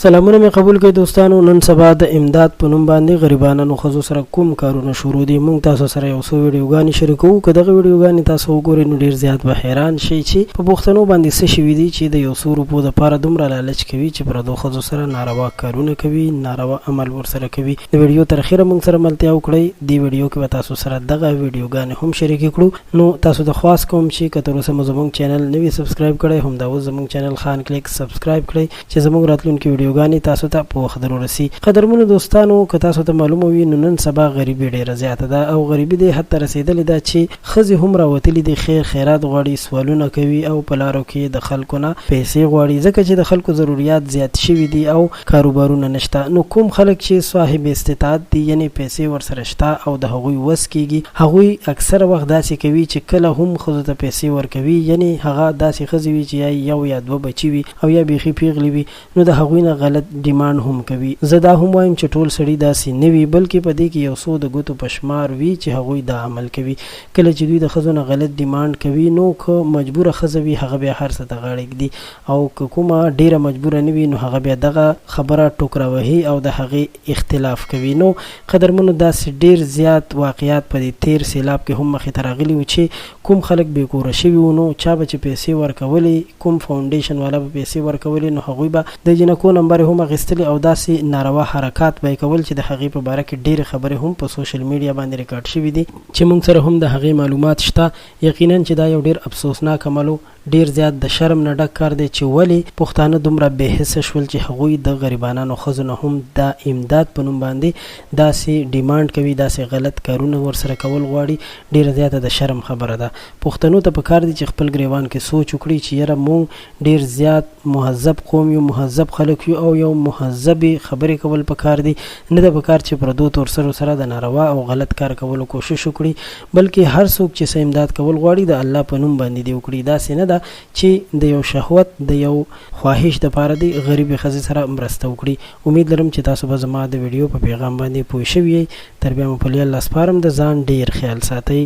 سلامونه مې قبول کړئ دوستانو. نن سبا د امداد په نوم باندې غریبانو ښځو سره کوم کارونه شروع دي، موږ تاسو سره یو څو ویډیوګانې شریکوو. که دغه ویډیوګانې تاسو وګورئ نو ډېر زیات به حیران شئ چې په پښتنو باندې څه شوي دي چې د 100 روپو دپاره دومره لالچ کوي چې پردو ښځو سره ناروا کارونه کوي، ناروا عمل ورسره کوي. د ویډیو تر اخره موږ سره ملتیا وکړئ. دې ویډیو کې به تاسو سره دغه ویډیوګانې هم شریکې کړو. نو تاسو ته خواست کوم چې که تر اوسه مو زموږ چینل نه وي سبسکرایب کړی، همدا اوس زموږ چینل خان کلیک سبسکرایب کړئ چې زموږ راتلونکي ویډیوګانې تاسو ته په وخت ورسي. قدرمنو دوستانو، که تاسو ته معلومه وي نو نن سبا غریبي ډیره زیاته ده او غریبي دې حد ته رسېدلې ده چې ښځې هم راوتلي دي خیر خیرات غواړي، سوالونه کوي او په لارو کې د خلکو نه پیسې غواړي، ځکه چې د خلکو ضروریات زیات شوي دي او کاروبارونه نشته. نو کوم خلک چې صاحب استطاعت دي، یعنی پیسې ورسره شته او د هغوی وس کېږي، هغوی اکثره وخت داسې کوي چې کله هم ښځو ته پیسې ورکوي، یعنی هغه داسې ښځې وي چې یو یا دوه بچي وي او یا بیخي پیغلې وي، نو د هغوی نه غلط ډیمانډ هم کوي. زه دا هم وایم چې ټول سړي داسې نه وي، بلکې په دې کې یو څو د ګوتو په شمار وي چې هغوی دا عمل کوي. کله چې دوی د ښځو نه غلط ډیمانډ کوي نو که مجبوره ښځه وي هغه بیا هر څه ته غاړه ږدي، او که کومه ډیره مجبوره نه وي نو هغه بیا دغه خبره ټوکره وهي او د هغې اختلاف کوي. نو قدرمنو، داسې ډیر زیات واقعیات په دې تیر سیلاب کې هم مخې ته راغلي وو چې کوم خلک بې کوره شوي وو، نو چا به چې پیسې ورکولې، کوم فاونډیشن والا به پیسې ورکولې، نو هغوی به د جنکو نمبر هم اخیستلې او داسې ناروا حرکات به کول چې د هغې په باره کې ډېرې خبرې هم په سوشل میډیا باندې ریکارډ شوي دي چې موږ سره هم د هغې معلومات شته. یقینا چې دا یو ډېر افسوسناک عمل و، ډیر زیات د شرم نه ډک کار دی چې ولې پښتانه دومره بې حسه شول چې هغوی د غریبانو ښځو نه هم د امداد په نوم باندې داسې ډیمانډ کوي، داسې غلط کارونه ورسره کول غواړي. ډیره زیاته د شرم خبره ده. پښتنو ته پکار دي چې خپل ګریوان کې سوچ وکړي چې یاره موږ ډیر زیات مهذب قوم یو، مهذب خلک یو او یو مهذبې خبرې کول پکار دي. نه د پکار چې پردو تورسرو سره د ناروا او غلط کار کولو کوشش وکړي، بلکې هر څوک چې څه امداد کول غواړي د الله په نوم باندې دی وکړي. داسې نه ده چې د یو شهوت د یو خواهش د پاره دی غریبې ښځې سره مرسته وکړي. امید لرم چې تاسو به زما د ویډیو په پیغام باندې پوه شوي یئ. تر بیا مو په الله سپارم، د ځان ډیر خیال ساتئ.